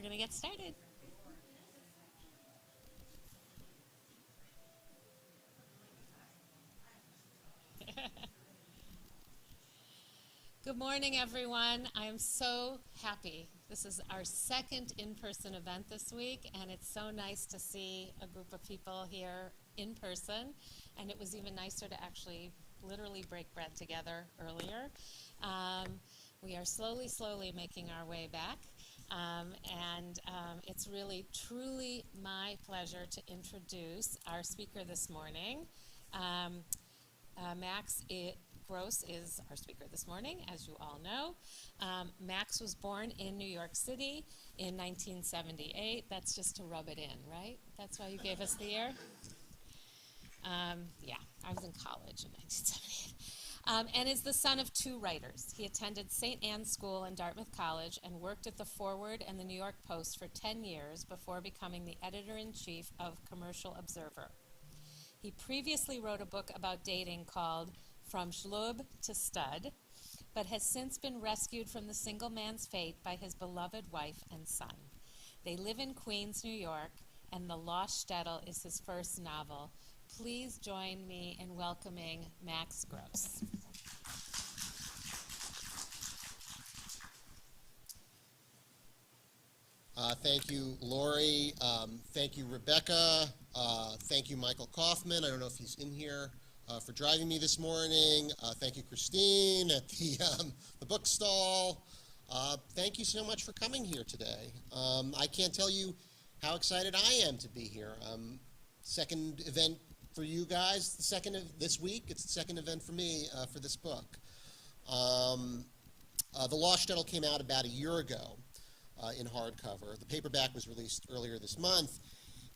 going to get started. Good morning, everyone. I am so happy. This is our second in-person event this week, and it's so nice to see a group of people here in person, and it was even nicer to actually literally break bread together earlier. We are slowly making our way back, and it's really, truly my pleasure to introduce our speaker this morning. Max Gross is our speaker this morning, as you all know. Max was born in New York City in 1978. That's just to rub it in, right? That's why you gave us the year? Yeah, I was in college in 1978. And is the son of two writers. He attended St. Anne's School and Dartmouth College and worked at the Forward and the New York Post for 10 years before becoming the editor-in-chief of Commercial Observer. He previously wrote a book about dating called From Schlub to Stud, but has since been rescued from the single man's fate by his beloved wife and son. They live in Queens, New York, and The Lost Shtetl is his first novel. Please join me in welcoming Max Gross. Thank you, Lori. Thank you, Rebecca. Thank you, Michael Kaufman. I don't know if he's in here for driving me this morning. Thank you, Christine, at the book stall. Thank you so much for coming here today. I can't tell you how excited I am to be here. Second event for you guys, the second of this week. It's the second event for me for this book. The Lost Shtetl came out about a year ago in hardcover. The paperback was released earlier this month,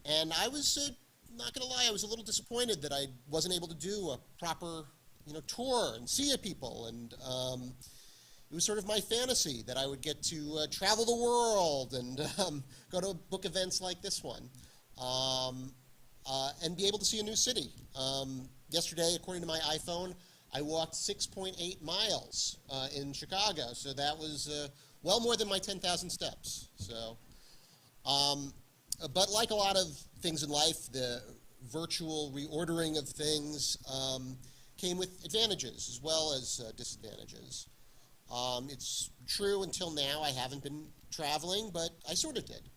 and I was not going to lie, I was a little disappointed that I wasn't able to do a proper, tour and see people. And it was sort of my fantasy that I would get to travel the world and go to book events like this one, and be able to see a new city. Yesterday, according to my iPhone, I walked 6.8 miles in Chicago, so that was well more than my 10,000 steps. So, but like a lot of things in life, the virtual reordering of things came with advantages as well as disadvantages. It's true until now I haven't been traveling, but I sort of did.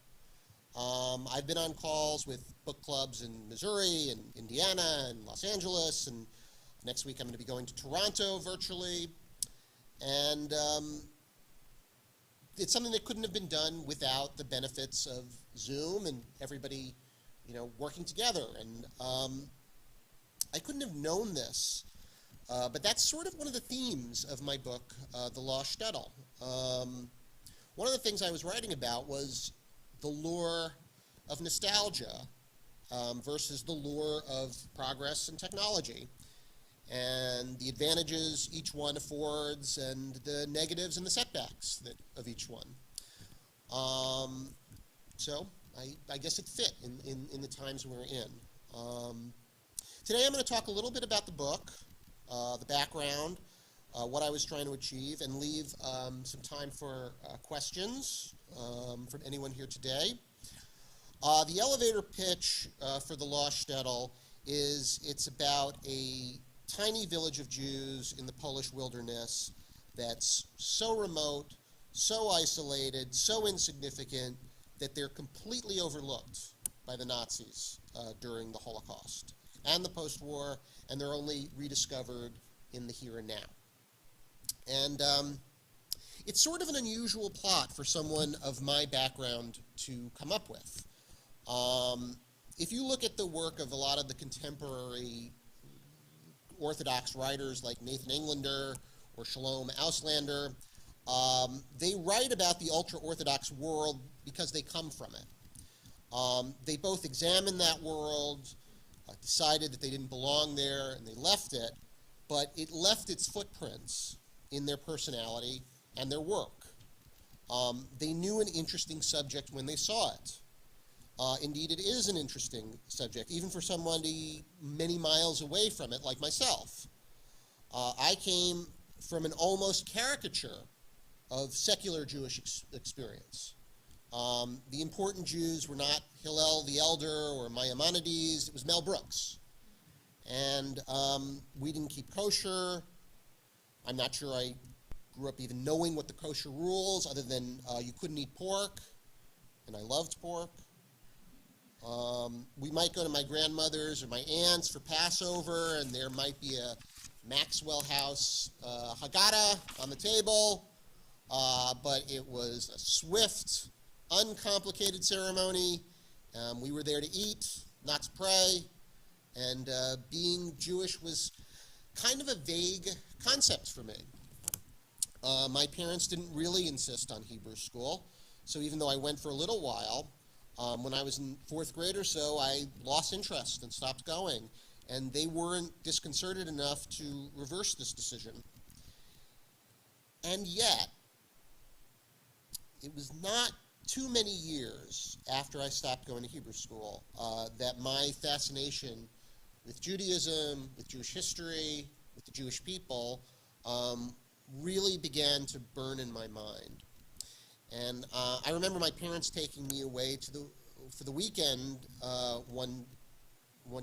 I've been on calls with book clubs in Missouri and Indiana and Los Angeles, and next week I'm going to be going to Toronto virtually. And it's something that couldn't have been done without the benefits of Zoom and everybody, working together. And I couldn't have known this, but that's sort of one of the themes of my book, The Lost Shtetl. One of the things I was writing about was the lure of nostalgia versus the lure of progress and technology, and the advantages each one affords and the negatives and the setbacks of each one. So I guess it fit in the times we're in. Today I'm going to talk a little bit about the book, the background, what I was trying to achieve, and leave some time for questions from anyone here today. The elevator pitch for The Lost Shtetl is it's about a tiny village of Jews in the Polish wilderness that's so remote, so isolated, so insignificant that they're completely overlooked by the Nazis during the Holocaust and the post-war, and they're only rediscovered in the here and now. And it's sort of an unusual plot for someone of my background to come up with. If you look at the work of a lot of the contemporary Orthodox writers like Nathan Englander or Shalom Auslander, they write about the ultra-Orthodox world because they come from it. They both examined that world, decided that they didn't belong there, and they left it, but it left its footprints in their personality and their work. They knew an interesting subject when they saw it. Indeed, it is an interesting subject, even for somebody many miles away from it, like myself. I came from an almost caricature of secular Jewish experience. The important Jews were not Hillel the Elder or Maimonides. It was Mel Brooks. And we didn't keep kosher. I'm not sure I grew up even knowing what the kosher rules, other than you couldn't eat pork, and I loved pork. We might go to my grandmother's or my aunt's for Passover, and there might be a Maxwell House Haggadah on the table, but it was a swift, uncomplicated ceremony. We were there to eat, not to pray, and being Jewish was kind of a vague concept for me. My parents didn't really insist on Hebrew school, so even though I went for a little while, when I was in fourth grade or so, I lost interest and stopped going, and they weren't disconcerted enough to reverse this decision. And yet, it was not too many years after I stopped going to Hebrew school that my fascination with Judaism, with Jewish history, with the Jewish people, really began to burn in my mind. And I remember my parents taking me away for the weekend one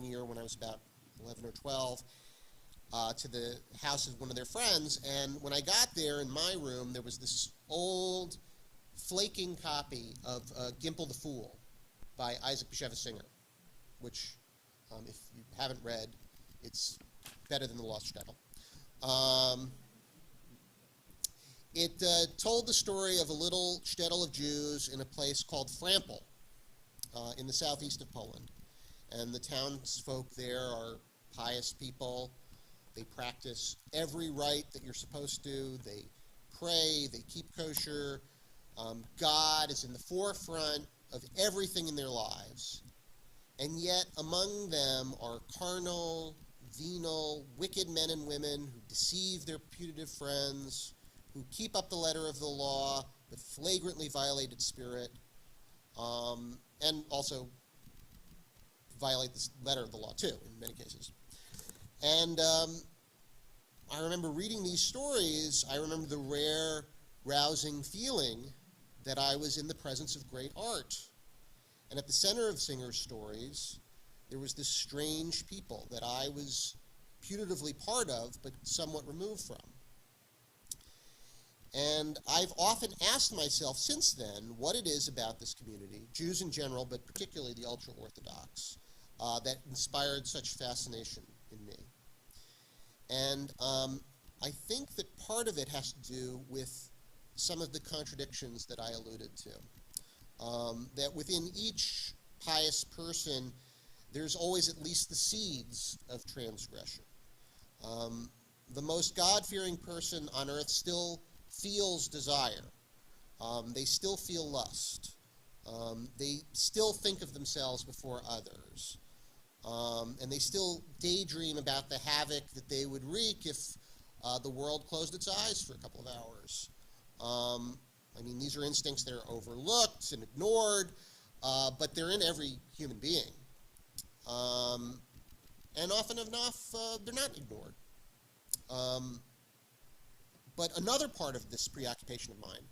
year when I was about 11 or 12 to the house of one of their friends. And when I got there, in my room, there was this old, flaking copy of Gimple the Fool by Isaac Bashevis Singer, which, if you haven't read, it's better than The Lost Shtetl. It told the story of a little shtetl of Jews in a place called Frampel in the southeast of Poland. And the townsfolk there are pious people. They practice every rite that you're supposed to. They pray, they keep kosher. God is in the forefront of everything in their lives. And yet among them are carnal, venal, wicked men and women who deceive their putative friends, who keep up the letter of the law but flagrantly violate its spirit, and also violate the letter of the law too, in many cases. And I remember reading these stories. I remember the rare, rousing feeling that I was in the presence of great art. And at the center of Singer's stories, there was this strange people that I was putatively part of, but somewhat removed from. And I've often asked myself since then what it is about this community, Jews in general, but particularly the ultra-Orthodox, that inspired such fascination in me. And I think that part of it has to do with some of the contradictions that I alluded to. That within each pious person, there's always at least the seeds of transgression. The most God-fearing person on earth still feels desire. They still feel lust. They still think of themselves before others. And they still daydream about the havoc that they would wreak if the world closed its eyes for a couple of hours. I mean, these are instincts that are overlooked and ignored, but they're in every human being. And often enough, they're not ignored. But another part of this preoccupation of mine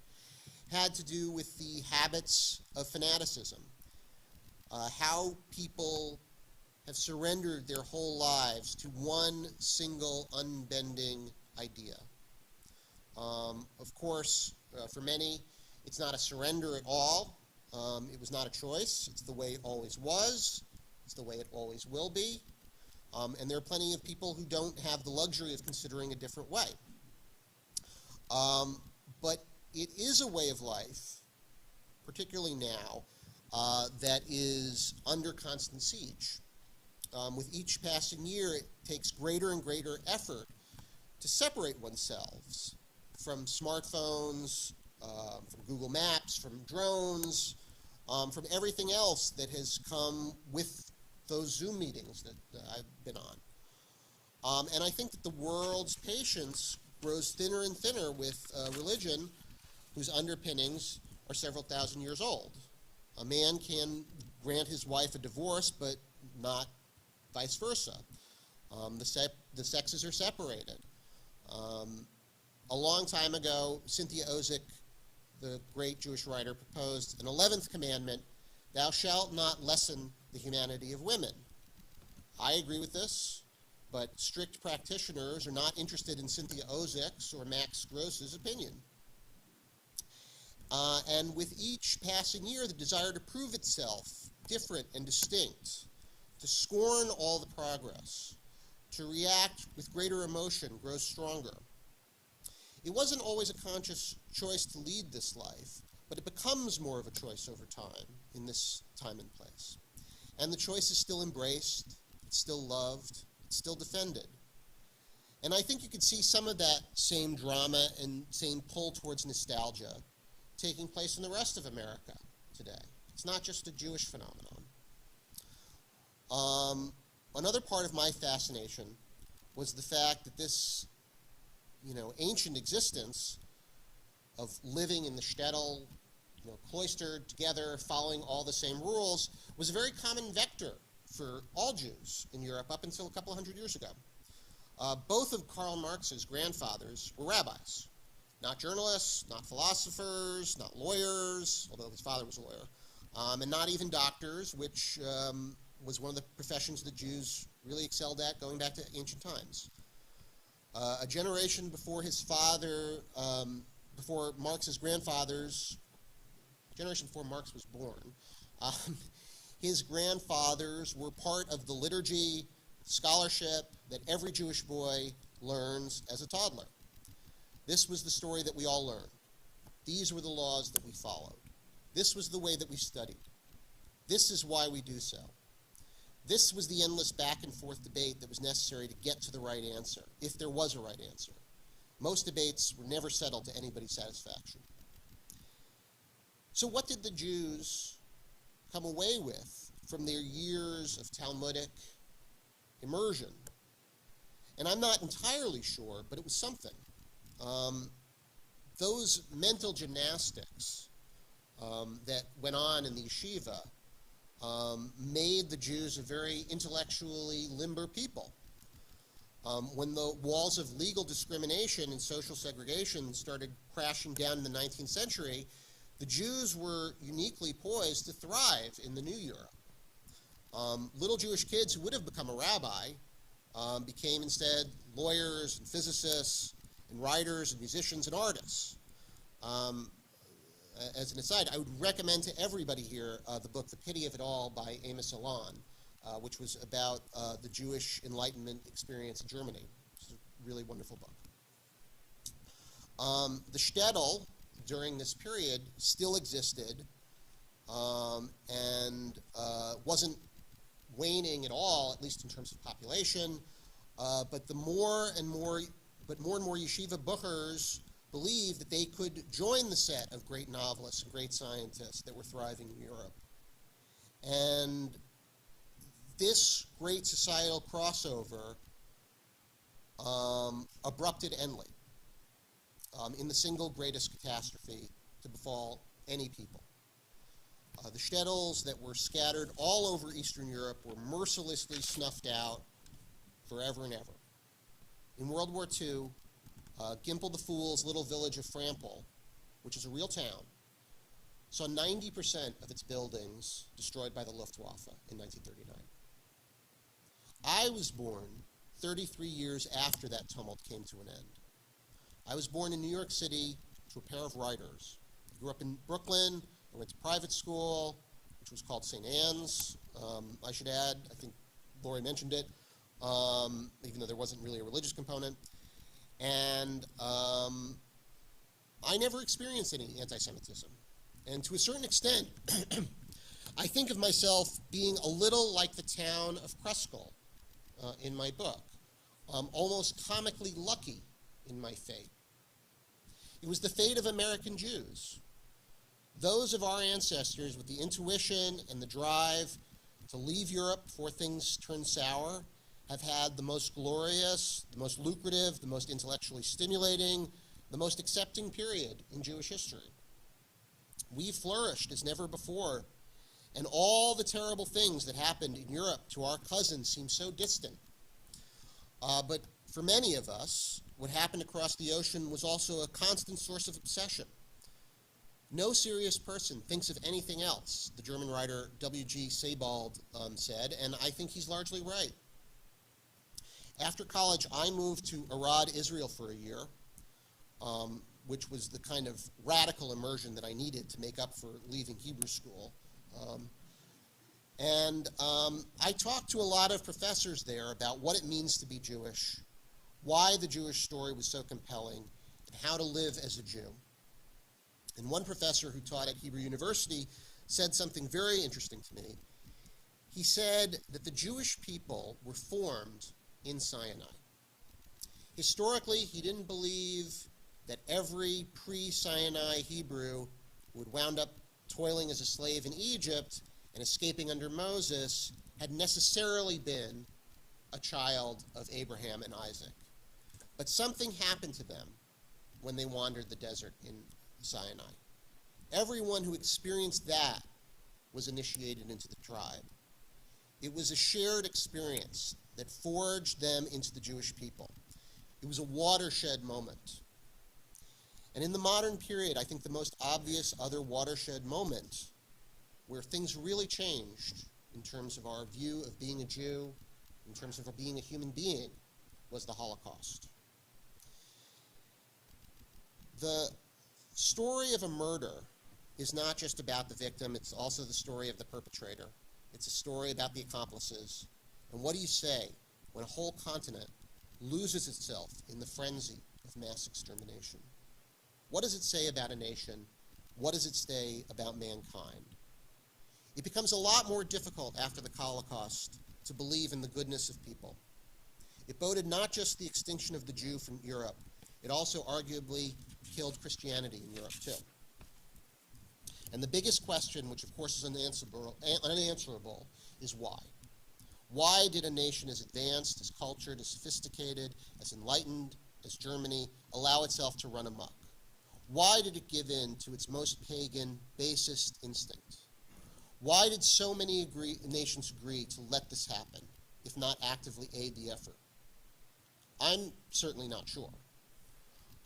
had to do with the habits of fanaticism, how people have surrendered their whole lives to one single unbending idea. Of course, for many, it's not a surrender at all. It was not a choice. It's the way it always was. It's the way it always will be. And there are plenty of people who don't have the luxury of considering a different way. But it is a way of life, particularly now, that is under constant siege. With each passing year, it takes greater and greater effort to separate oneself from smartphones, from Google Maps, from drones, from everything else that has come with those Zoom meetings that I've been on. And I think that the world's patience grows thinner and thinner with religion whose underpinnings are several thousand years old. A man can grant his wife a divorce, but not vice versa. The sexes are separated. A long time ago, Cynthia Ozick the great Jewish writer, proposed an 11th commandment, thou shalt not lessen the humanity of women. I agree with this, but strict practitioners are not interested in Cynthia Ozek's or Max Gross's opinion. And with each passing year, the desire to prove itself different and distinct, to scorn all the progress, to react with greater emotion grows stronger. It wasn't always a conscious choice to lead this life, but it becomes more of a choice over time in this time and place. And the choice is still embraced, it's still loved, it's still defended. And I think you could see some of that same drama and same pull towards nostalgia taking place in the rest of America today. It's not just a Jewish phenomenon. Another part of my fascination was the fact that this, ancient existence of living in the shtetl, cloistered together, following all the same rules, was a very common vector for all Jews in Europe up until a couple hundred years ago. Both of Karl Marx's grandfathers were rabbis. Not journalists, not philosophers, not lawyers, although his father was a lawyer, and not even doctors, which was one of the professions that Jews really excelled at going back to ancient times. A generation before his father, before Marx's grandfathers, generation before Marx was born, his grandfathers were part of the liturgy, scholarship that every Jewish boy learns as a toddler. This was the story that we all learned. These were the laws that we followed. This was the way that we studied. This is why we do so. This was the endless back and forth debate that was necessary to get to the right answer, if there was a right answer. Most debates were never settled to anybody's satisfaction. So what did the Jews come away with from their years of Talmudic immersion? And I'm not entirely sure, but it was something. Those mental gymnastics that went on in the yeshiva made the Jews a very intellectually limber people. When the walls of legal discrimination and social segregation started crashing down in the 19th century, the Jews were uniquely poised to thrive in the new Europe. Little Jewish kids who would have become a rabbi became instead lawyers and physicists and writers and musicians and artists. As an aside, I would recommend to everybody here the book The Pity of It All by Amos Elan, which was about the Jewish Enlightenment experience in Germany. It's a really wonderful book. The shtetl during this period still existed and wasn't waning at all, at least in terms of population, but more and more yeshiva buchers believed that they could join the set of great novelists and great scientists that were thriving in Europe. And this great societal crossover abrupted endly in the single greatest catastrophe to befall any people. The shtetls that were scattered all over Eastern Europe were mercilessly snuffed out forever and ever. In World War II, Gimpel the Fool's little village of Frampel, which is a real town, saw 90% of its buildings destroyed by the Luftwaffe in 1939. I was born 33 years after that tumult came to an end. I was born in New York City to a pair of writers. I grew up in Brooklyn. I went to private school, which was called St. Anne's. I should add, I think Lori mentioned it, even though there wasn't really a religious component. And I never experienced any anti-Semitism. And to a certain extent, I think of myself being a little like the town of Kruskal in my book, almost comically lucky in my fate. It was the fate of American Jews, those of our ancestors with the intuition and the drive to leave Europe before things turn sour, have had the most glorious, the most lucrative, the most intellectually stimulating, the most accepting period in Jewish history. We flourished as never before, and all the terrible things that happened in Europe to our cousins seem so distant. But for many of us, what happened across the ocean was also a constant source of obsession. No serious person thinks of anything else, the German writer W.G. Sebald said, and I think he's largely right. After college, I moved to Arad, Israel for a year, which was the kind of radical immersion that I needed to make up for leaving Hebrew school. I talked to a lot of professors there about what it means to be Jewish, why the Jewish story was so compelling, and how to live as a Jew. And one professor who taught at Hebrew University said something very interesting to me. He said that the Jewish people were formed in Sinai. Historically, he didn't believe that every pre-Sinai Hebrew who had wound up toiling as a slave in Egypt and escaping under Moses had necessarily been a child of Abraham and Isaac. But something happened to them when they wandered the desert in Sinai. Everyone who experienced that was initiated into the tribe. It was a shared experience that forged them into the Jewish people. It was a watershed moment. And in the modern period, I think the most obvious other watershed moment where things really changed in terms of our view of being a Jew, in terms of being a human being, was the Holocaust. The story of a murder is not just about the victim, it's also the story of the perpetrator. It's a story about the accomplices. And what do you say when a whole continent loses itself in the frenzy of mass extermination? What does it say about a nation? What does it say about mankind? It becomes a lot more difficult after the Holocaust to believe in the goodness of people. It boded not just the extinction of the Jew from Europe, it also arguably killed Christianity in Europe too. And the biggest question, which of course is unanswerable, is why? Why did a nation as advanced, as cultured, as sophisticated, as enlightened as Germany allow itself to run amok? Why did it give in to its most pagan, basest instinct? Why did so many nations agree to let this happen, if not actively aid the effort? I'm certainly not sure.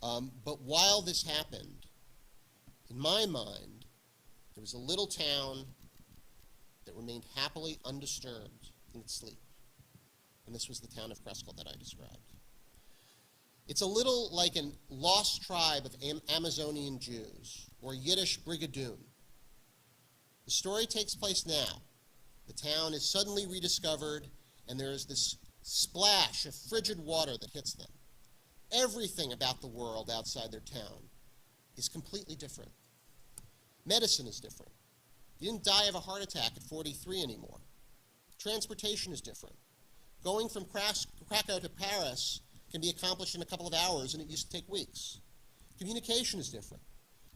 But while this happened, in my mind, there was a little town that remained happily undisturbed in its sleep. And this was the town of Kreskel that I described. It's a little like a lost tribe of Amazonian Jews, or Yiddish brigadoon. The story takes place now. The town is suddenly rediscovered, and there is this splash of frigid water that hits them. Everything about the world outside their town is completely different. Medicine is different. You didn't die of a heart attack at 43 anymore. Transportation is different. Going from Krakow to Paris can be accomplished in a couple of hours, and it used to take weeks. Communication is different.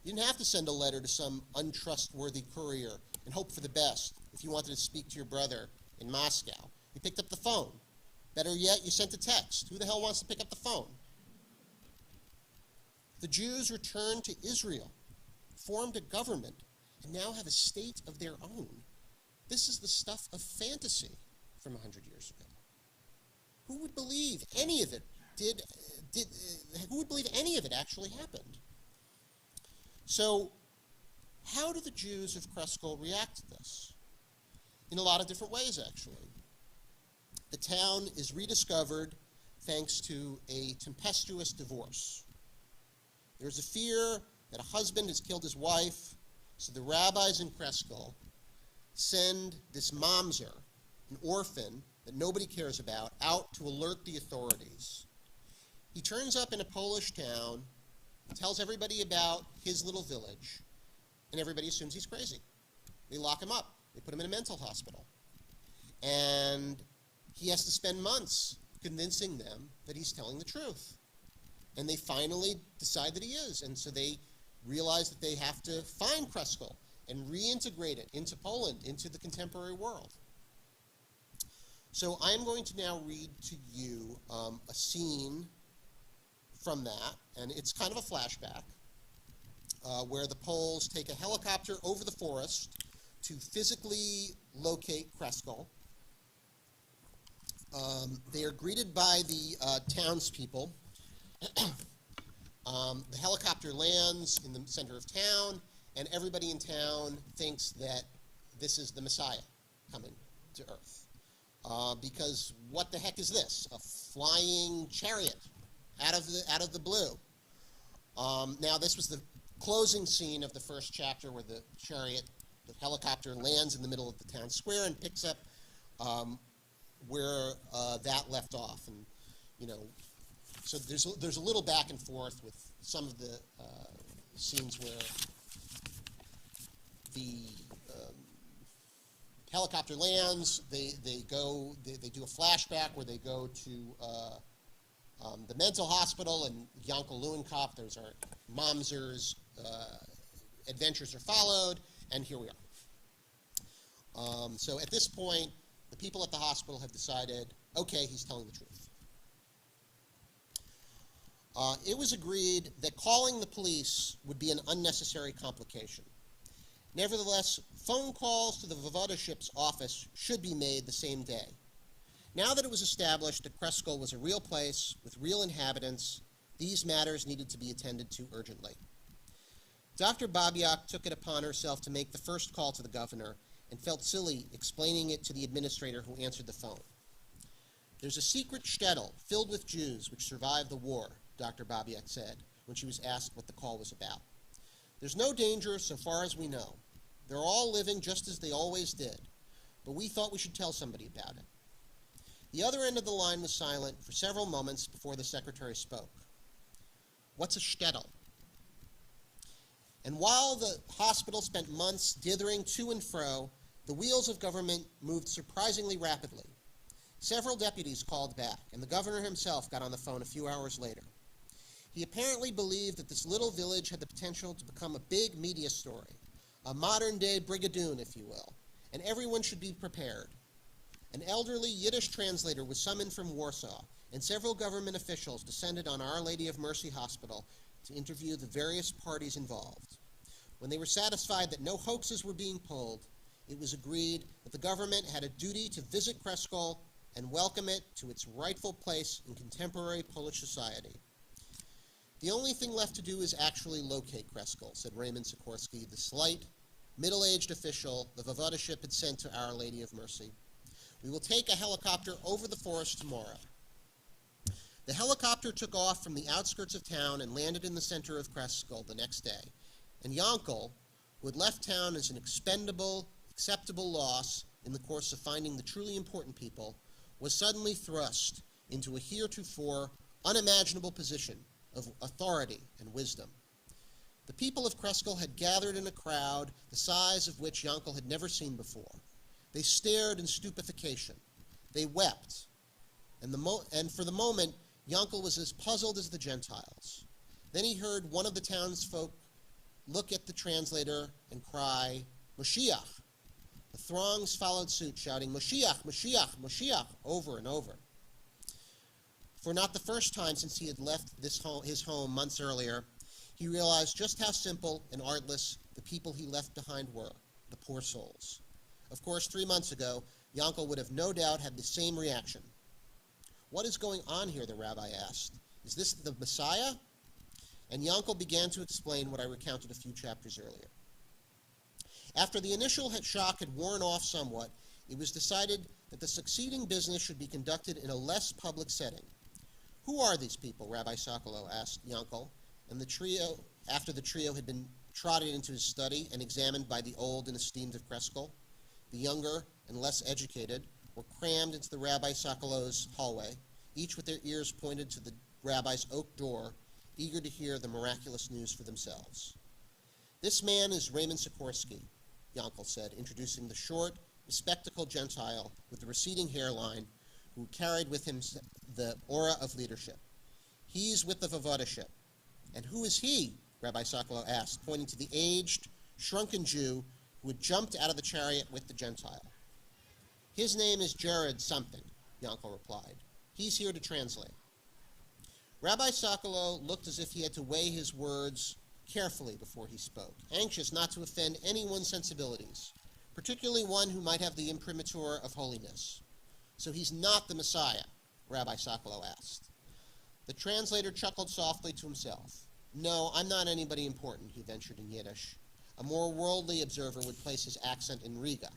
You didn't have to send a letter to some untrustworthy courier and hope for the best if you wanted to speak to your brother in Moscow. You picked up the phone. Better yet, you sent a text. Who the hell wants to pick up the phone? The Jews returned to Israel, formed a government, and now have a state of their own. This is the stuff of fantasy from 100 years ago. Who would believe any of it who would believe any of it actually happened? So, how do the Jews of Kreskel react to this? In a lot of different ways, actually. The town is rediscovered thanks to a tempestuous divorce. There's a fear that a husband has killed his wife, so the rabbis in Kreskel send this mamzer, an orphan that nobody cares about, out to alert the authorities. He turns up in a Polish town, tells everybody about his little village, and everybody assumes he's crazy. They lock him up. They put him in a mental hospital. And he has to spend months convincing them that he's telling the truth. And they finally decide that he is. And so they realize that they have to find Kreskel and reintegrate it into Poland, into the contemporary world. So I'm going to now read to you a scene from that, and it's kind of a flashback, where the Poles take a helicopter over the forest to physically locate Kreskel. They are greeted by the townspeople. The helicopter lands in the center of town, and everybody in town thinks that this is the Messiah coming to earth. Because what the heck is this? A flying chariot out of the blue. Now, this was the closing scene of the first chapter, where the chariot, the helicopter, lands in the middle of the town square and picks up where that left off. And, you know, so there's a little back and forth with some of the scenes where the helicopter lands. They do a flashback where they go to the mental hospital, and Yankel Leuenkopf, there's our Momser's adventures are followed, and here we are. So at this point, the people at the hospital have decided, okay, he's telling the truth. It was agreed that calling the police would be an unnecessary complication. Nevertheless, phone calls to the Voivodeship's office should be made the same day. Now that it was established that Kreskel was a real place with real inhabitants, these matters needed to be attended to urgently. Dr. Babiak took it upon herself to make the first call to the governor and felt silly explaining it to the administrator who answered the phone. There's a secret shtetl filled with Jews which survived the war, Dr. Babiak said when she was asked what the call was about. There's no danger so far as we know. They're all living just as they always did, but we thought we should tell somebody about it. The other end of the line was silent for several moments before the secretary spoke. What's a shtetl? And while the hospital spent months dithering to and fro, the wheels of government moved surprisingly rapidly. Several deputies called back, and the governor himself got on the phone a few hours later. He apparently believed that this little village had the potential to become a big media story, a modern-day brigadoon, if you will, and everyone should be prepared. An elderly Yiddish translator was summoned from Warsaw, and several government officials descended on Our Lady of Mercy Hospital to interview the various parties involved. When they were satisfied that no hoaxes were being pulled, it was agreed that the government had a duty to visit Kreskel and welcome it to its rightful place in contemporary Polish society. The only thing left to do is actually locate Kreskel, said Raymond Sikorsky, the slight, middle-aged official the Voivodeship had sent to Our Lady of Mercy. We will take a helicopter over the forest tomorrow. The helicopter took off from the outskirts of town and landed in the center of Kreskel the next day, and Yankel, who had left town as an expendable, acceptable loss in the course of finding the truly important people, was suddenly thrust into a heretofore unimaginable position of authority and wisdom. The people of Kreskel had gathered in a crowd the size of which Yankel had never seen before. They stared in stupefaction. They wept. And for the moment, Yankel was as puzzled as the Gentiles. Then he heard one of the townsfolk look at the translator and cry, "Moshiach." The throngs followed suit, shouting, "Moshiach, Moshiach, Moshiach," over and over. For not the first time since he had left his home months earlier, he realized just how simple and artless the people he left behind were, the poor souls. Of course, 3 months ago, Yankel would have no doubt had the same reaction. "What is going on here?" the rabbi asked. "Is this the Messiah?" And Yankel began to explain what I recounted a few chapters earlier. After the initial shock had worn off somewhat, it was decided that the succeeding business should be conducted in a less public setting. "Who are these people?" Rabbi Sokolow asked Yankel, and after the trio had been trotted into his study and examined by the old and esteemed of Kreskel. The younger and less educated were crammed into the Rabbi Sokolow's hallway, each with their ears pointed to the rabbi's oak door, eager to hear the miraculous news for themselves. "This man is Raymond Sikorsky," Yankel said, introducing the short, bespectacled Gentile with the receding hairline who carried with him the aura of leadership. "He's with the Voivodeship." "And who is he?" Rabbi Sokolow asked, pointing to the aged, shrunken Jew who had jumped out of the chariot with the Gentile. "His name is Jared something," Yankel replied. "He's here to translate." Rabbi Sokolow looked as if he had to weigh his words carefully before he spoke, anxious not to offend anyone's sensibilities, particularly one who might have the imprimatur of holiness. "So he's not the Messiah?" Rabbi Sokolow asked. The translator chuckled softly to himself. "No, I'm not anybody important," he ventured in Yiddish. A more worldly observer would place his accent in Riga.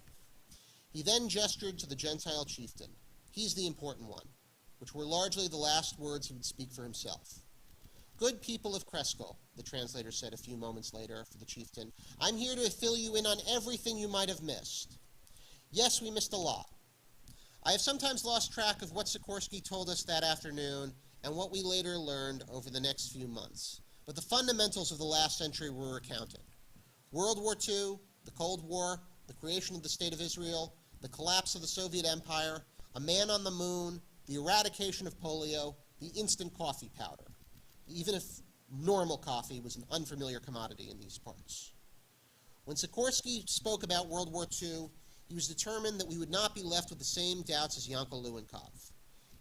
He then gestured to the Gentile chieftain. He's the important one, which were largely the last words he would speak for himself. Good people of Kreskel, the translator said a few moments later for the chieftain, I'm here to fill you in on everything you might have missed. Yes, we missed a lot. I have sometimes lost track of what Sikorsky told us that afternoon and what we later learned over the next few months. But the fundamentals of the last century were recounted. World War II, the Cold War, the creation of the State of Israel, the collapse of the Soviet Empire, a man on the moon, the eradication of polio, the instant coffee powder, even if normal coffee was an unfamiliar commodity in these parts. When Sikorsky spoke about World War II, he was determined that we would not be left with the same doubts as Yankel Lewinkov.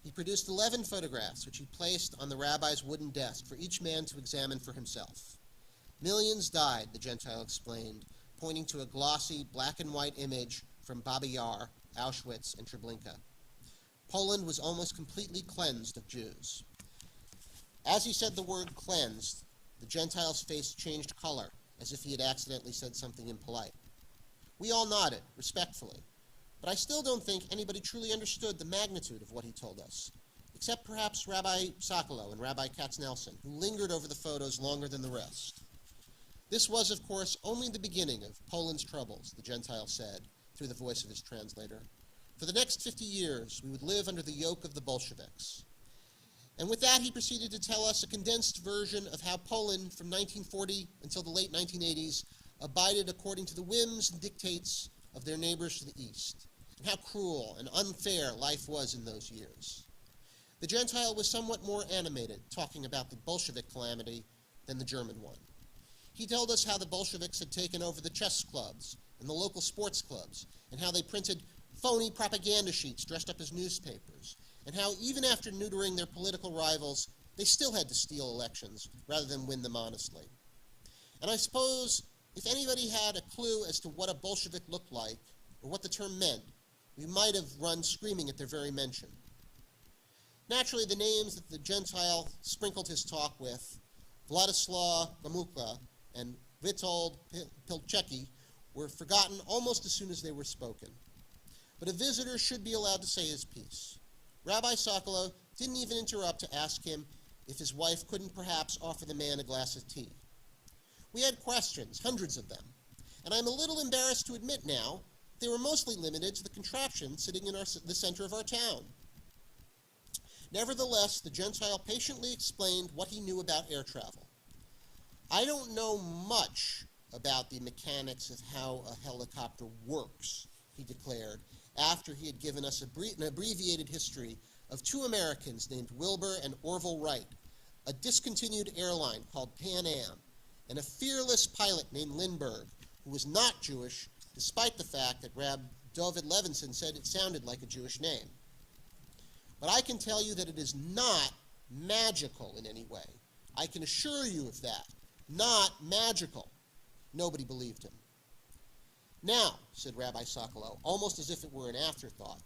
He produced 11 photographs, which he placed on the rabbi's wooden desk for each man to examine for himself. Millions died, the Gentile explained, pointing to a glossy black and white image from Babi Yar, Auschwitz, and Treblinka. Poland was almost completely cleansed of Jews. As he said the word cleansed, the Gentile's face changed color, as if he had accidentally said something impolite. We all nodded, respectfully, but I still don't think anybody truly understood the magnitude of what he told us, except perhaps Rabbi Sokolow and Rabbi Katznelson, who lingered over the photos longer than the rest. This was, of course, only the beginning of Poland's troubles, the Gentile said, through the voice of his translator. For the next 50 years, we would live under the yoke of the Bolsheviks. And with that, he proceeded to tell us a condensed version of how Poland, from 1940 until the late 1980s, abided according to the whims and dictates of their neighbors to the east, and how cruel and unfair life was in those years. The Gentile was somewhat more animated, talking about the Bolshevik calamity than the German one. He told us how the Bolsheviks had taken over the chess clubs and the local sports clubs, and how they printed phony propaganda sheets dressed up as newspapers, and how even after neutering their political rivals, they still had to steal elections rather than win them honestly. And I suppose if anybody had a clue as to what a Bolshevik looked like, or what the term meant, we might have run screaming at their very mention. Naturally, the names that the Gentile sprinkled his talk with, Vladislav Gomulka and Witold Pilchecki, were forgotten almost as soon as they were spoken. But a visitor should be allowed to say his piece. Rabbi Sokolow didn't even interrupt to ask him if his wife couldn't perhaps offer the man a glass of tea. We had questions, hundreds of them, and I'm a little embarrassed to admit now they were mostly limited to the contraption sitting in the center of our town. Nevertheless, the Gentile patiently explained what he knew about air travel. I don't know much about the mechanics of how a helicopter works, he declared, after he had given us an abbreviated history of two Americans named Wilbur and Orville Wright, a discontinued airline called Pan Am, and a fearless pilot named Lindbergh, who was not Jewish, despite the fact that Rab David Levinson said it sounded like a Jewish name. But I can tell you that it is not magical in any way. I can assure you of that. Not magical. Nobody believed him. Now, said Rabbi Sokolow, almost as if it were an afterthought,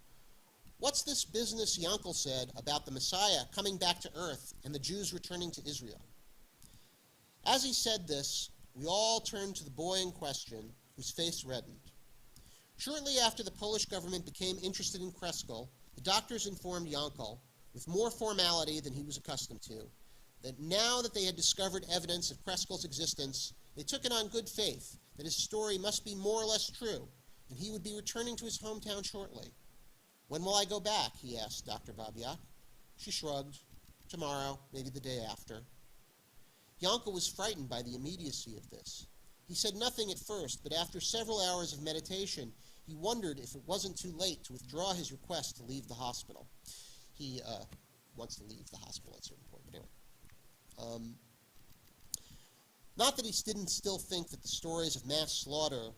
what's this business Yankel said about the Messiah coming back to earth and the Jews returning to Israel? As he said this, we all turned to the boy in question, whose face reddened. Shortly after the Polish government became interested in Kreskel, the doctors informed Yankel, with more formality than he was accustomed to, that now that they had discovered evidence of Kreskel's existence, they took it on good faith that his story must be more or less true, and he would be returning to his hometown shortly. When will I go back? He asked Dr. Babiak. She shrugged. Tomorrow, maybe the day after. Yankel was frightened by the immediacy of this. He said nothing at first, but after several hours of meditation, he wondered if it wasn't too late to withdraw his request to leave the hospital. He wants to leave the hospital at a certain point, but anyway. Not that he didn't still think that the stories of mass slaughter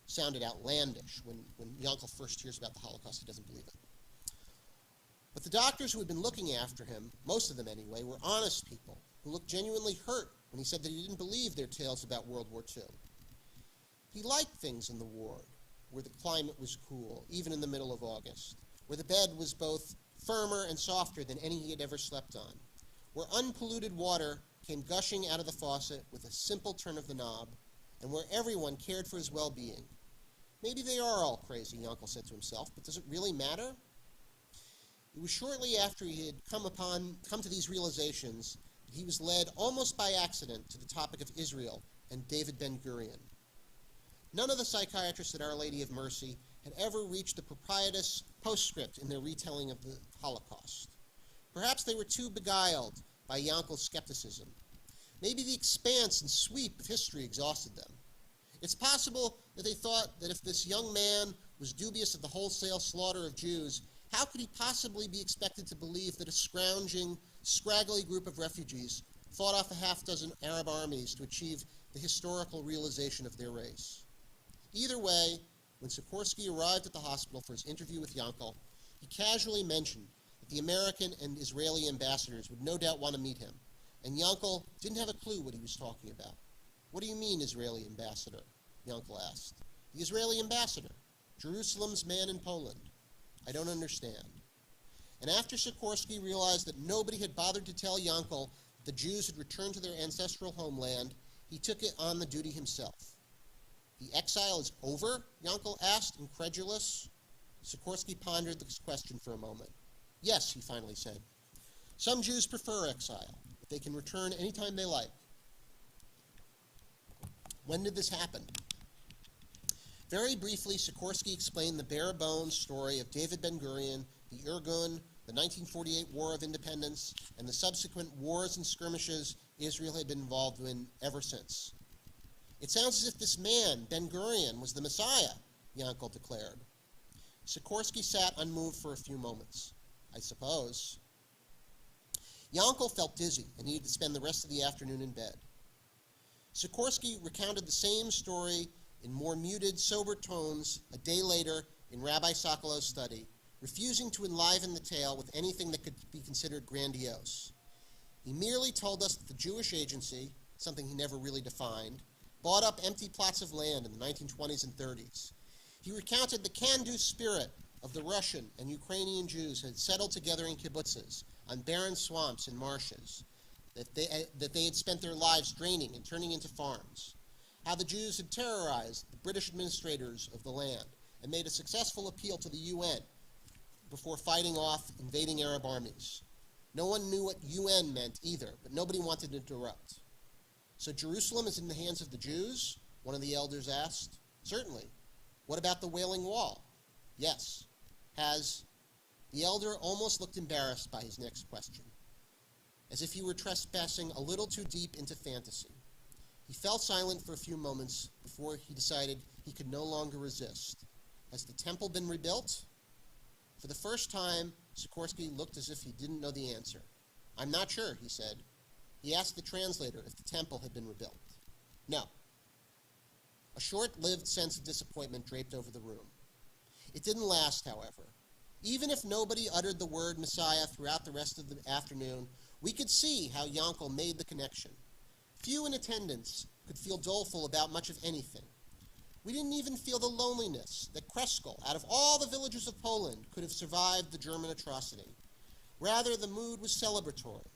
sounded outlandish. When Yankel first hears about the Holocaust, he doesn't believe it. But the doctors who had been looking after him, most of them anyway, were honest people who looked genuinely hurt when he said that he didn't believe their tales about World War II. He liked things in the ward, where the climate was cool, even in the middle of August, where the bed was both firmer and softer than any he had ever slept on, where unpolluted water came gushing out of the faucet with a simple turn of the knob, and where everyone cared for his well-being. Maybe they are all crazy, Yankel said to himself, but does it really matter? It was shortly after he had come to these realizations that he was led almost by accident to the topic of Israel and David Ben-Gurion. None of the psychiatrists at Our Lady of Mercy had ever reached the propitious postscript in their retelling of the Holocaust. Perhaps they were too beguiled by Yankel's skepticism. Maybe the expanse and sweep of history exhausted them. It's possible that they thought that if this young man was dubious of the wholesale slaughter of Jews, how could he possibly be expected to believe that a scrounging, scraggly group of refugees fought off a half-dozen Arab armies to achieve the historical realization of their race? Either way, when Sikorsky arrived at the hospital for his interview with Yankel, he casually mentioned that the American and Israeli ambassadors would no doubt want to meet him, and Yankel didn't have a clue what he was talking about. "What do you mean, Israeli ambassador?" Yankel asked. "The Israeli ambassador, Jerusalem's man in Poland. I don't understand." And after Sikorsky realized that nobody had bothered to tell Yankel that the Jews had returned to their ancestral homeland, he took it on the duty himself. "The exile is over?" Yankel asked, incredulous. Sikorsky pondered this question for a moment. "Yes," he finally said. "Some Jews prefer exile, but they can return anytime they like." When did this happen? Very briefly, Sikorsky explained the bare-bones story of David Ben-Gurion, the Irgun, the 1948 War of Independence, and the subsequent wars and skirmishes Israel had been involved in ever since. "It sounds as if this man, Ben-Gurion, was the Messiah," Yankel declared. Sikorsky sat unmoved for a few moments. "I suppose." Yankel felt dizzy and needed to spend the rest of the afternoon in bed. Sikorsky recounted the same story in more muted, sober tones a day later in Rabbi Sokolo's study, refusing to enliven the tale with anything that could be considered grandiose. He merely told us that the Jewish Agency, something he never really defined, bought up empty plots of land in the 1920s and 30s. He recounted the can-do spirit of the Russian and Ukrainian Jews who had settled together in kibbutzes on barren swamps and marshes, that they had spent their lives draining and turning into farms. How the Jews had terrorized the British administrators of the land and made a successful appeal to the UN before fighting off invading Arab armies. No one knew what UN meant either, but nobody wanted to interrupt. "So Jerusalem is in the hands of the Jews?" one of the elders asked. "Certainly. What about the Wailing Wall?" "Yes." The elder almost looked embarrassed by his next question, as if he were trespassing a little too deep into fantasy. He fell silent for a few moments before he decided he could no longer resist. "Has the temple been rebuilt?" For the first time, Sikorsky looked as if he didn't know the answer. "I'm not sure," he said. He asked the translator if the temple had been rebuilt. "No." A short-lived sense of disappointment draped over the room. It didn't last, however. Even if nobody uttered the word Messiah throughout the rest of the afternoon, we could see how Yankel made the connection. Few in attendance could feel doleful about much of anything. We didn't even feel the loneliness that Kreskel, out of all the villages of Poland, could have survived the German atrocity. Rather, the mood was celebratory.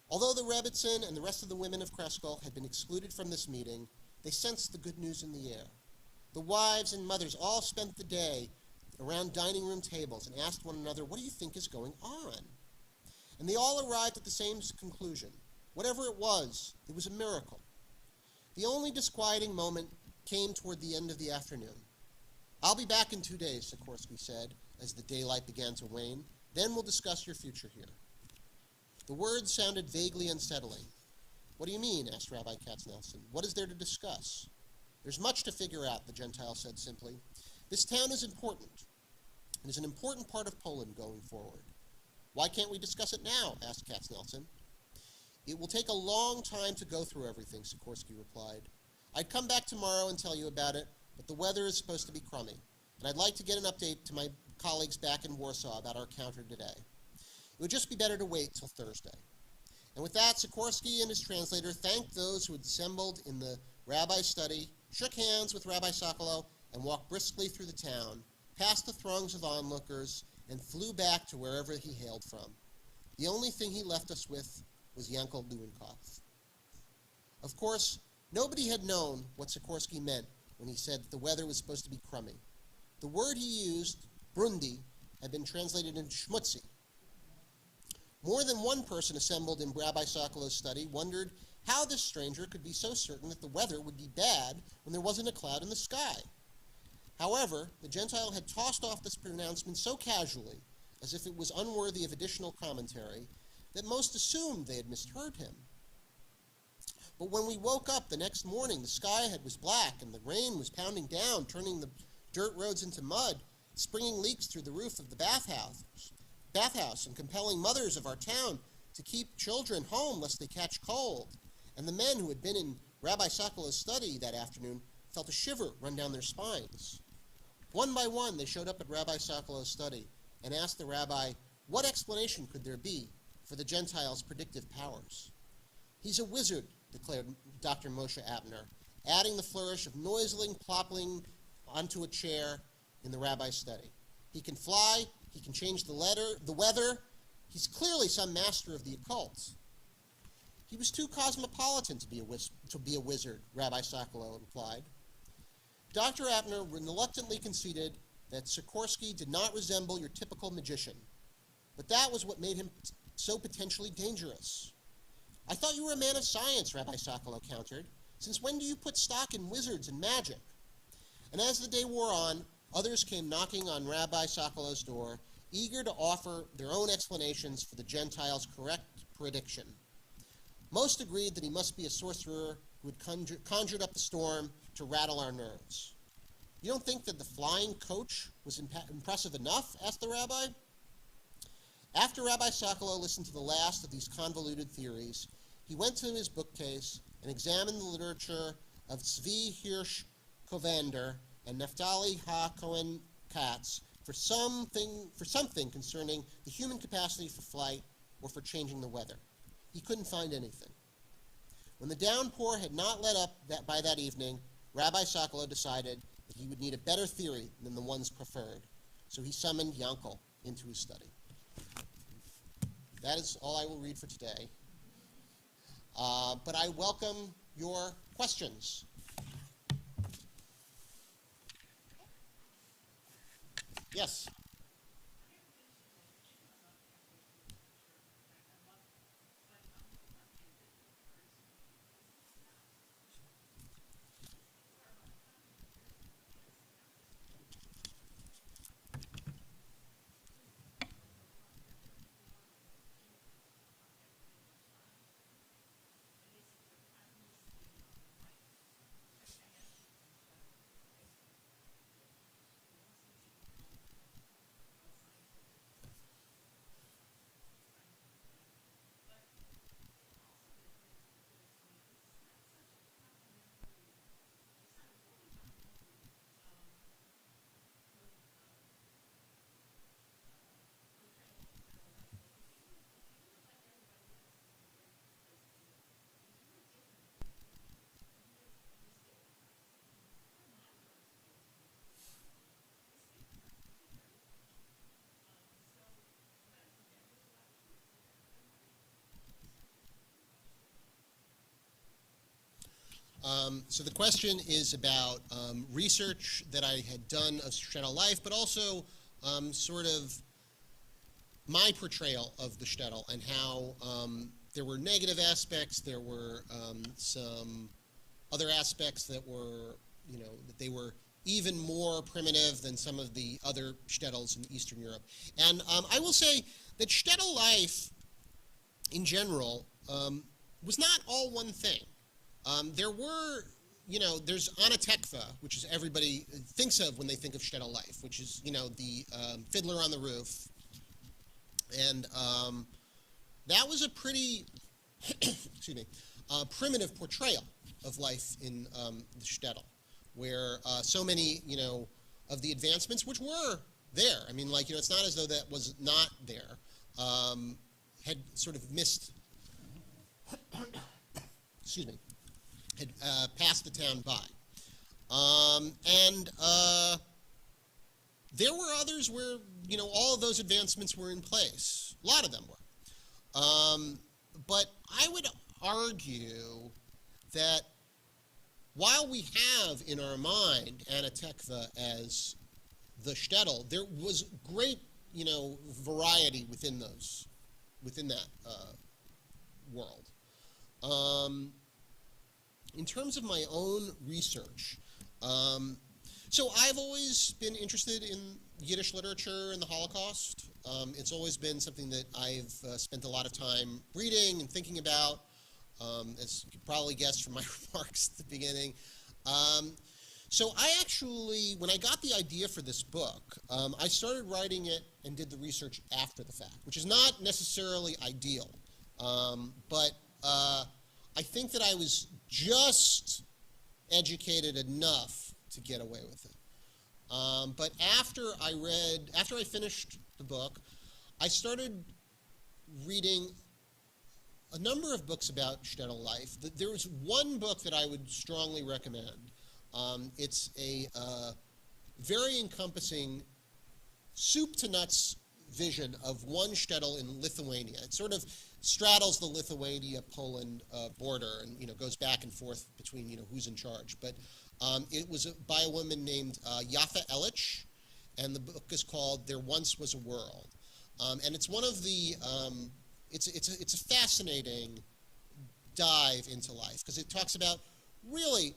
Although the Rebbitzin and the rest of the women of Kreskel had been excluded from this meeting, they sensed the good news in the air. The wives and mothers all spent the day around dining room tables and asked one another, "What do you think is going on?" And they all arrived at the same conclusion. Whatever it was a miracle. The only disquieting moment came toward the end of the afternoon. "I'll be back in 2 days," Sikorsky said, as the daylight began to wane. "Then we'll discuss your future here." The words sounded vaguely unsettling. "What do you mean?" asked Rabbi Katznelson. "What is there to discuss?" "There's much to figure out," the Gentile said simply. "This town is important. It is an important part of Poland going forward." "Why can't we discuss it now?" asked Katznelson. "It will take a long time to go through everything," Sikorsky replied. "I'd come back tomorrow and tell you about it, but the weather is supposed to be crummy, and I'd like to get an update to my colleagues back in Warsaw about our encounter today. It would just be better to wait till Thursday." And with that, Sikorsky and his translator thanked those who had assembled in the rabbi's study, shook hands with Rabbi Sokolo, and walked briskly through the town, past the throngs of onlookers, and flew back to wherever he hailed from. The only thing he left us with was Yankel Lewenkopf. Of course, Nobody had known what Sikorsky meant when he said that the weather was supposed to be crummy. The word he used, brundi, had been translated into schmutzy. More than one person assembled in Rabbi Sokolo's study wondered how this stranger could be so certain that the weather would be bad when there wasn't a cloud in the sky. However, the Gentile had tossed off this pronouncement so casually, as if it was unworthy of additional commentary, that most assumed they had misheard him. But when we woke up the next morning, the sky was black and the rain was pounding down, turning the dirt roads into mud, springing leaks through the roof of the bathhouse, and compelling mothers of our town to keep children home lest they catch cold. And the men who had been in Rabbi Sokolo's study that afternoon felt a shiver run down their spines. One by one, they showed up at Rabbi Sokolo's study and asked the rabbi, what explanation could there be for the Gentiles' predictive powers? He's a wizard, declared Dr. Moshe Abner, adding the flourish of noisily plopping onto a chair in the rabbi's study. He can fly, he can change the weather. He's clearly some master of the occult. He was too cosmopolitan to be a wizard, Rabbi Sokolo implied. Dr. Abner reluctantly conceded that Sikorsky did not resemble your typical magician, but that was what made him so potentially dangerous. I thought you were a man of science, Rabbi Sokolo countered. Since when do you put stock in wizards and magic? And as the day wore on, others came knocking on Rabbi Sokolo's door, eager to offer their own explanations for the Gentiles' correct prediction. Most agreed that he must be a sorcerer who had conjured up the storm to rattle our nerves. You don't think that the flying coach was impressive enough? Asked the rabbi. After Rabbi Sokolo listened to the last of these convoluted theories, he went to his bookcase and examined the literature of Tzvi Hirsch Kovander and Naphtali Ha-Cohen Katz for something concerning the human capacity for flight or for changing the weather. He couldn't find anything. When the downpour had not let up by that evening, Rabbi Sokolo decided that he would need a better theory than the ones preferred. So he summoned Yankel into his study. That is all I will read for today. But I welcome your questions. Yes? So the question is about research that I had done of shtetl life, but also sort of my portrayal of the shtetl and how there were negative aspects, there were some other aspects that were, that they were even more primitive than some of the other shtetls in Eastern Europe. And I will say that shtetl life, in general, was not all one thing. There were, there's Anatekva, which is everybody thinks of when they think of shtetl life, which is, the fiddler on the roof. And that was a pretty, excuse me, primitive portrayal of life in the shtetl, where so many, of the advancements, which were there, I mean, it's not as though that was not there, had sort of missed, excuse me, had passed the town by. There were others where, all of those advancements were in place. A lot of them were. But I would argue that while we have in our mind Anna Tekla as the shtetl, there was great, variety within that world. In terms of my own research, so I've always been interested in Yiddish literature and the Holocaust. It's always been something that I've spent a lot of time reading and thinking about, as you could probably guess from my remarks at the beginning. So I actually, when I got the idea for this book, I started writing it and did the research after the fact, which is not necessarily ideal. But I think that I was just educated enough to get away with it. But after I finished the book, I started reading a number of books about shtetl life. There was one book that I would strongly recommend. It's a very encompassing soup to nuts vision of one shtetl in Lithuania. It sort of straddles the Lithuania-Poland border and goes back and forth between who's in charge. But it was by a woman named Yafa Elich, and the book is called "There Once Was a World." And it's one of the it's a fascinating dive into life because it talks about really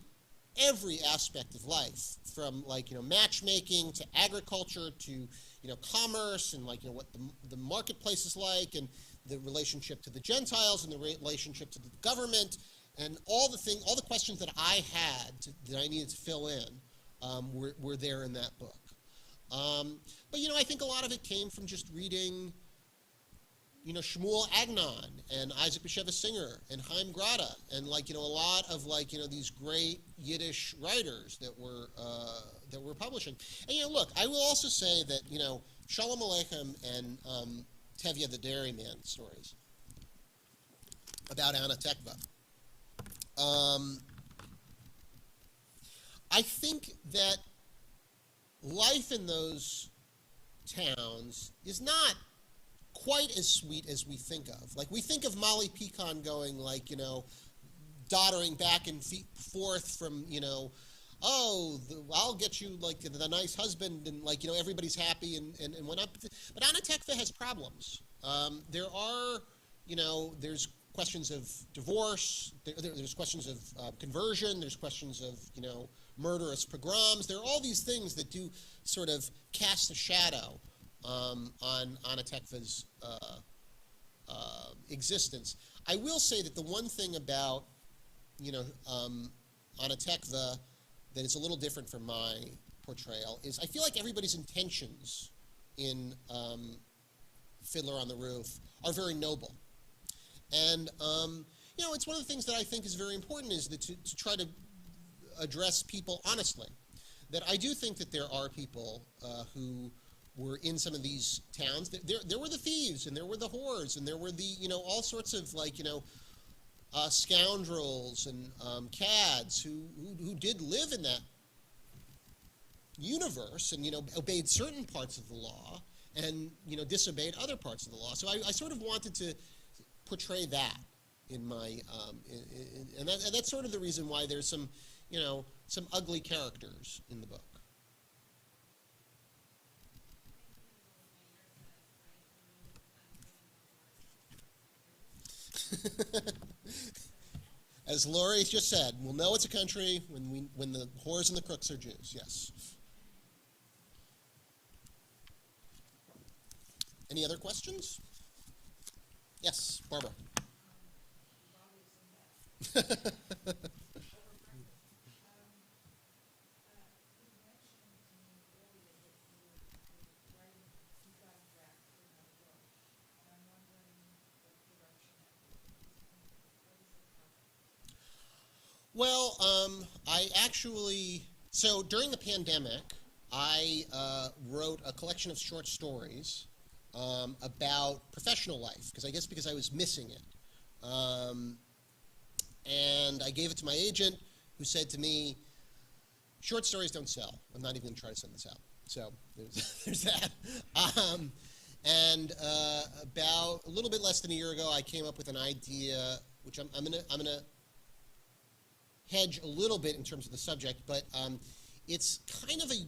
every aspect of life, from matchmaking to agriculture to commerce and what the marketplace is like, and the relationship to the Gentiles and the relationship to the government, and all the questions that I had that I needed to fill in were there in that book. But I think a lot of it came from just reading Shmuel Agnon and Isaac Bashevis Singer and Chaim Grada and a lot of these great Yiddish writers that were publishing. And look, I will also say that Shalom Aleichem and Tevye the Dairyman stories about Anna Tekla. I think that life in those towns is not quite as sweet as we think of. We think of Molly Pecan going doddering back and forth from, I'll get you the nice husband, and everybody's happy and whatnot. But Anna Tekla has problems. There are, there's questions of divorce, there's questions of conversion, there's questions of, murderous pogroms. There are all these things that do sort of cast a shadow on Anna Tekla's existence. I will say that the one thing about Anna Tekla that is a little different from my portrayal is I feel like everybody's intentions in Fiddler on the Roof are very noble. And it's one of the things that I think is very important is that to try to address people honestly. That I do think that there are people who were in some of these towns. There were the thieves, and there were the whores, and there were the all sorts of scoundrels and cads who did live in that universe and obeyed certain parts of the law and disobeyed other parts of the law. So I sort of wanted to portray that in my and that's sort of the reason why there's some ugly characters in the book. As Laurie just said, we'll know it's a country when the whores and the crooks are Jews. Yes. Any other questions? Yes, Barbara. Well, I actually, so during the pandemic, I wrote a collection of short stories about professional life, because I was missing it. And I gave it to my agent, who said to me, short stories don't sell. I'm not even going to try to send this out. So there's that. And about a little bit less than a year ago, I came up with an idea, which I'm gonna hedge a little bit in terms of the subject, but it's kind of a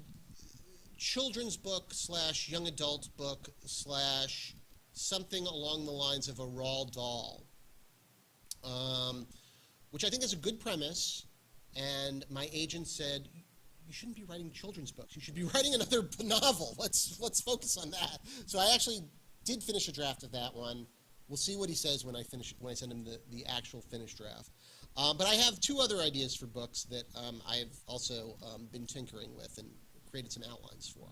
children's book slash young adult book slash something along the lines of a Roald Dahl, which I think is a good premise. And my agent said, you shouldn't be writing children's books. You should be writing another novel. Let's focus on that. So I actually did finish a draft of that one. We'll see what he says when I send him the actual finished draft. But I have two other ideas for books that I've also been tinkering with and created some outlines for.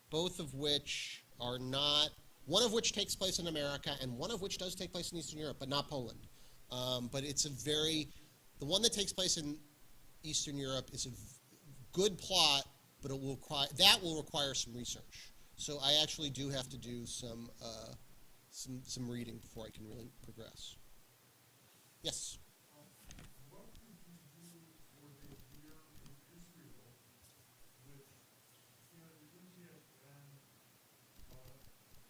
Both of which are not, one of which takes place in America and one of which does take place in Eastern Europe, but not Poland. But it's the one that takes place in Eastern Europe is a good plot, but it will require some research. So I actually do have to do some reading before I can really progress. Yes? What would you do for the year in Israel with India and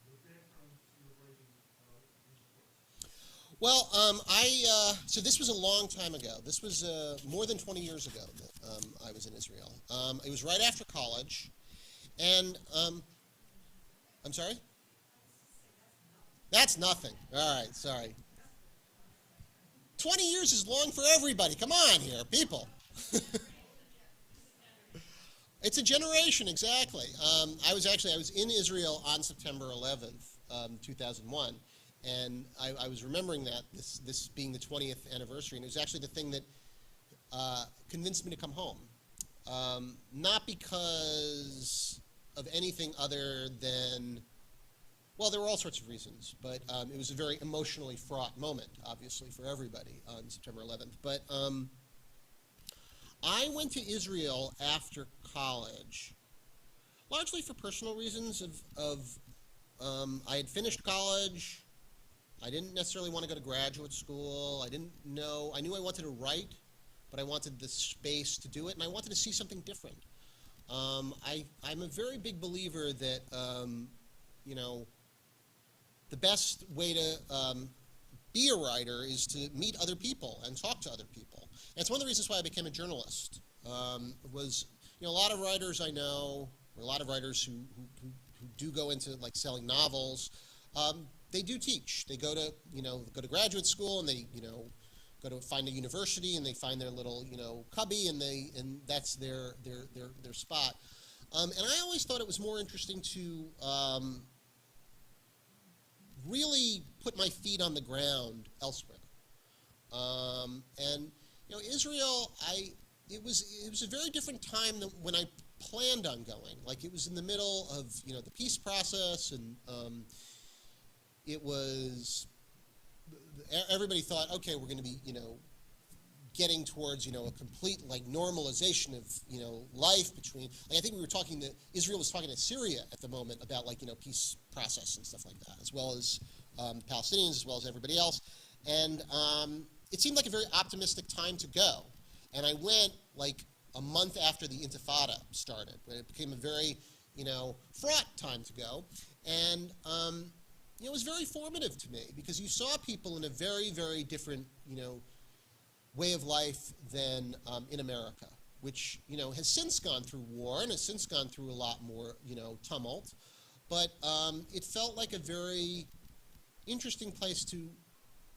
the background to your writing these books? Well, so this was a long time ago. This was more than 20 years ago that I was in Israel. It was right after college, and I'm sorry? That's nothing. All right, sorry. 20 years is long for everybody. Come on here, people. It's a generation, exactly. I was in Israel on September 11th, 2001. And I was remembering that, this being the 20th anniversary, and it was actually the thing that convinced me to come home. Not because of anything other than, well, there were all sorts of reasons, but it was a very emotionally fraught moment, obviously, for everybody on September 11th. But I went to Israel after college, largely for personal reasons I had finished college. I didn't necessarily want to go to graduate school. I knew I wanted to write, but I wanted the space to do it, and I wanted to see something different. I'm a very big believer that, the best way to be a writer is to meet other people and talk to other people. And it's one of the reasons why I became a journalist. A lot of writers I know, or a lot of writers who do go into like selling novels, they do teach. They go to graduate school, and they go to find a university, and they find their little cubby, and that's their spot. And I always thought it was more interesting to really put my feet on the ground elsewhere. And Israel, it was a very different time than when I planned on going. Like, it was in the middle of the peace process, and it was, everybody thought, okay, we're going to be getting towards a complete normalization of life between, I think Israel was talking to Syria at the moment about peace process and stuff like that, as well as Palestinians, as well as everybody else. And it seemed like a very optimistic time to go. And I went a month after the Intifada started, but it became a very fraught time to go. And it was very formative to me, because you saw people in a very, very different way of life than in America, which has since gone through war and has since gone through a lot more tumult. But it felt like a very interesting place to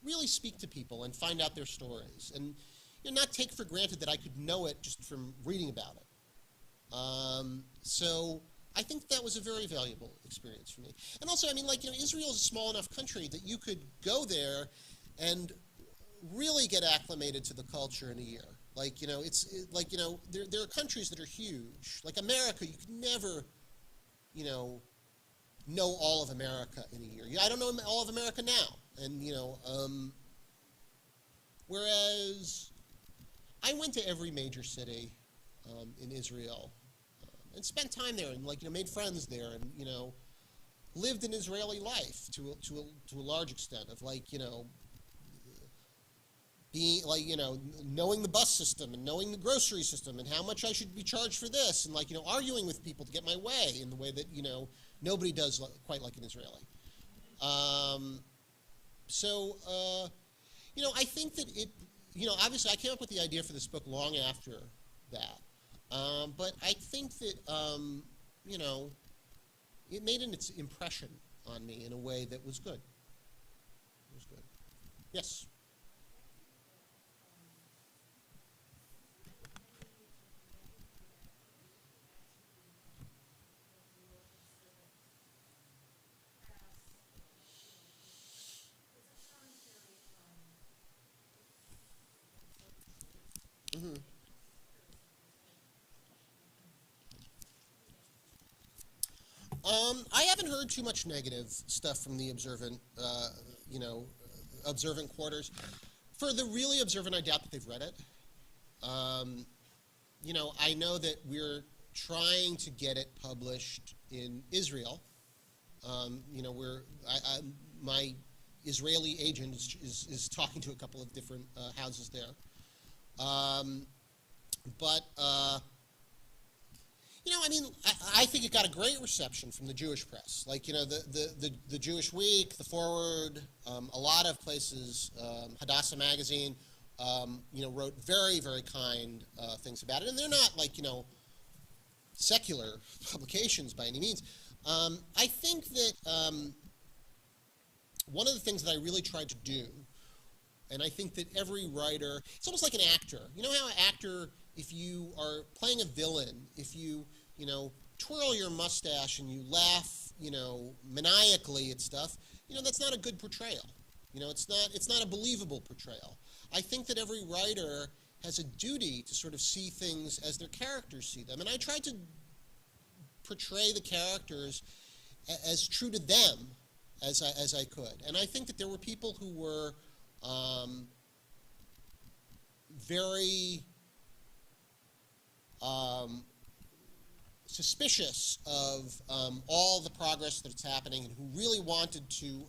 really speak to people and find out their stories, and not take for granted that I could know it just from reading about it. So I think that was a very valuable experience for me. And also, Israel is a small enough country that you could go there and really get acclimated to the culture in a year. There are countries that are huge. Like America, you could never, know all of America in a year. I don't know all of America now. And, whereas I went to every major city in Israel and spent time there, and made friends there, and lived an Israeli life to a large extent of being knowing the bus system and knowing the grocery system and how much I should be charged for this, and arguing with people to get my way in the way that nobody does quite like an Israeli. So I think that obviously I came up with the idea for this book long after that. But I think that, it made its impression on me in a way that was good. It was good. Yes? Mm-hmm. I haven't heard too much negative stuff from the observant quarters. For the really observant, I doubt that they've read it. I know that we're trying to get it published in Israel. My Israeli agent is talking to a couple of different houses there. I think it got a great reception from the Jewish press. The Jewish Week, the Forward, a lot of places, Hadassah Magazine, wrote very, very kind things about it. And they're not secular publications by any means. I think that one of the things that I really tried to do, and I think that every writer, it's almost like an actor. You know how an actor, if you are playing a villain, if you, twirl your mustache and you laugh, maniacally at stuff, that's not a good portrayal. It's not a believable portrayal. I think that every writer has a duty to sort of see things as their characters see them. And I tried to portray the characters as true to them as I could. And I think that there were people who were very suspicious of all the progress that's happening, and who really wanted to,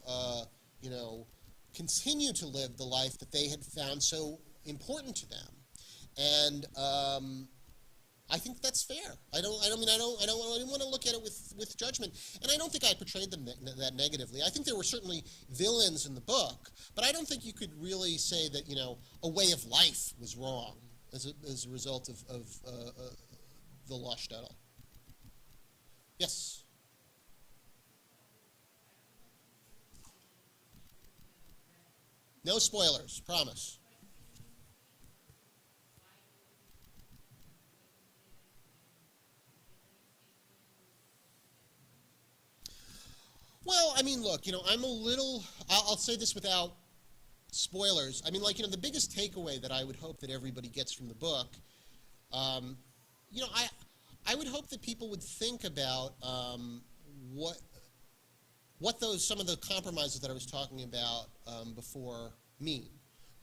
continue to live the life that they had found so important to them. And I think that's fair. I don't want to look at it with judgment. And I don't think I portrayed them that negatively. I think there were certainly villains in the book, but I don't think you could really say that, a way of life was wrong as a result of the Lost Shtetl. Yes? No spoilers, promise. Well, look, I'm a little, I'll say this without spoilers. The biggest takeaway that I would hope that everybody gets from the book, I would hope that people would think about what some of the compromises that I was talking about before mean.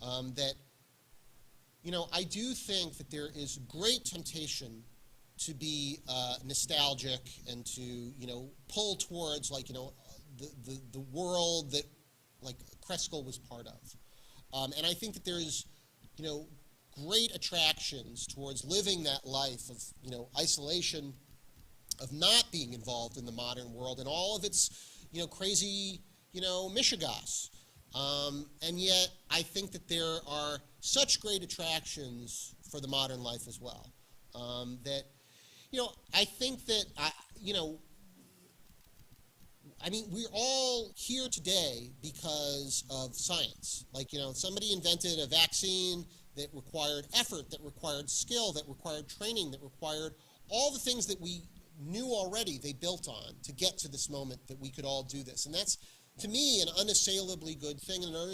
I do think that there is great temptation to be nostalgic and to, pull towards, the world that, Kreskel was part of. And I think that there's, great attractions towards living that life of, isolation, of not being involved in the modern world and all of its, crazy, mishigas. And yet, I think that there are such great attractions for the modern life as well. That, I think that, we're all here today because of science. Somebody invented a vaccine that required effort, that required skill, that required training, that required all the things that we knew already they built on to get to this moment that we could all do this. And that's, to me, an unassailably good thing, and a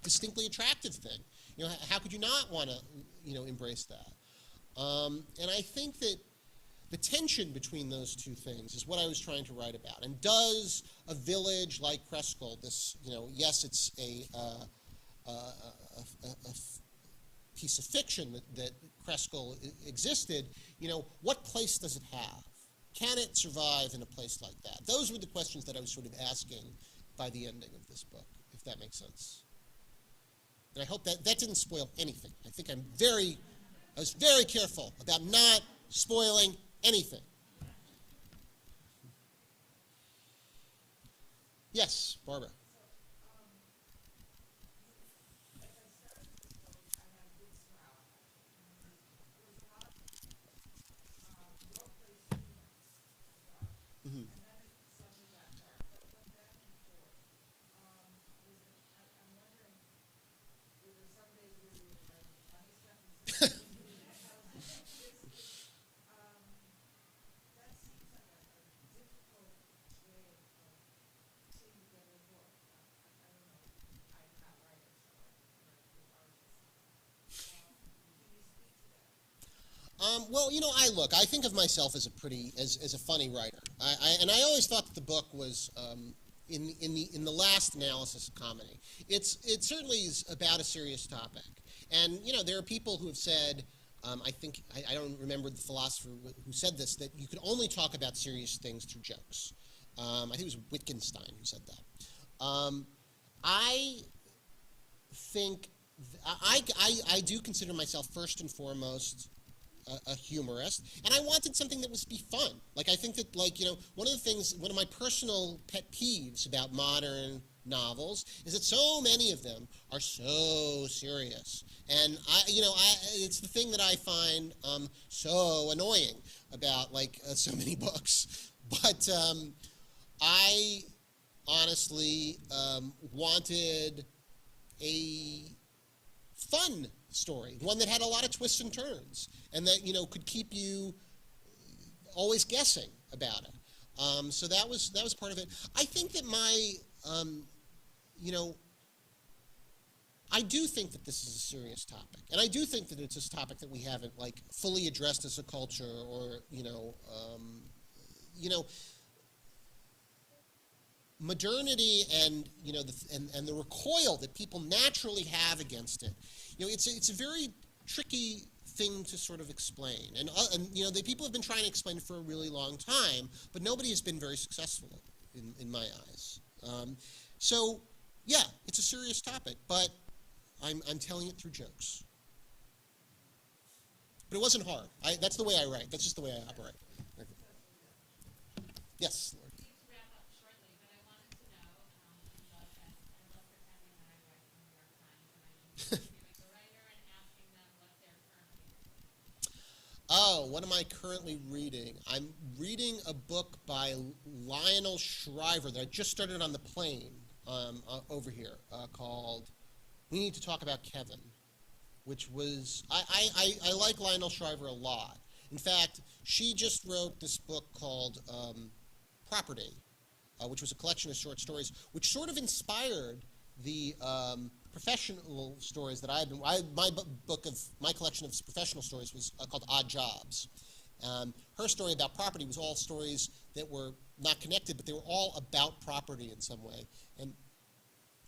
distinctly attractive thing. How could you not want to, embrace that? And I think that the tension between those two things is what I was trying to write about. And does a village like Kreskel, this, yes, it's a piece of fiction that Kreskel existed, what place does it have? Can it survive in a place like that? Those were the questions that I was sort of asking by the ending of this book, if that makes sense. And I hope that didn't spoil anything. I think I was very careful about not spoiling anything. Yes, Barbara. As I Well, I think of myself as a funny writer. And I always thought that the book was, in the last analysis, comedy. It certainly is about a serious topic. And, there are people who have said, I don't remember the philosopher who said this, that you could only talk about serious things through jokes. I think it was Wittgenstein who said that. I think, I do consider myself first and foremost a humorist, and I wanted something that was be fun. Like, I think that, one of my personal pet peeves about modern novels is that so many of them are so serious, and it's the thing that I find so annoying about so many books. But I honestly wanted a fun story, one that had a lot of twists and turns, and that could keep you always guessing about it. So that was part of it. I think that I do think that this is a serious topic, and I do think that it's a topic that we haven't fully addressed as a culture, or modernity and the recoil that people naturally have against it. It's a very tricky thing to sort of explain, and the people have been trying to explain it for a really long time, but nobody has been very successful in my eyes. So yeah, it's a serious topic, but I'm telling it through jokes. But it wasn't hard. That's the way I write. That's just the way I operate. Yes. Oh, what am I currently reading? I'm reading a book by Lionel Shriver that I just started on the plane over here called We Need to Talk About Kevin, which was, I like Lionel Shriver a lot. In fact, she just wrote this book called Property, which was a collection of short stories, which sort of inspired the professional stories that I've been. My collection of professional stories was called Odd Jobs. Her story about property was all stories that were not connected, but they were all about property in some way. And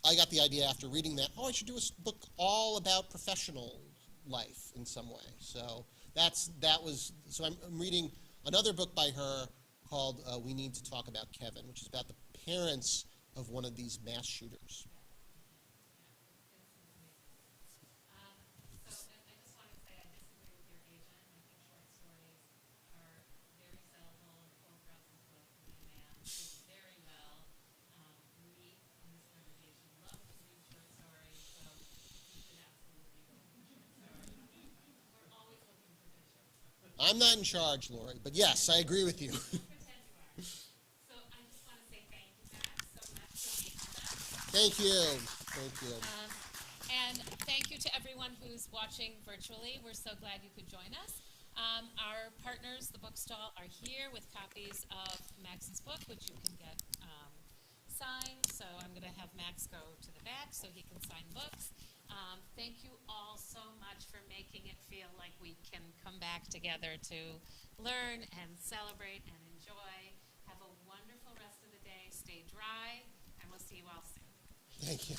I got the idea after reading that, I should do a book all about professional life in some way. So so I'm reading another book by her called We Need to Talk About Kevin, which is about the parents of one of these mass shooters. I'm not in charge, Lori, but yes, I agree with you. Thank you. Thank you. And thank you to everyone who's watching virtually. We're so glad you could join us. Our partners, the bookstall, are here with copies of Max's book, which you can get signed. So I'm going to have Max go to the back so he can sign books. Thank you all so much for making it feel like we can come back together to learn and celebrate and enjoy. Have a wonderful rest of the day. Stay dry, and we'll see you all soon. Thank you.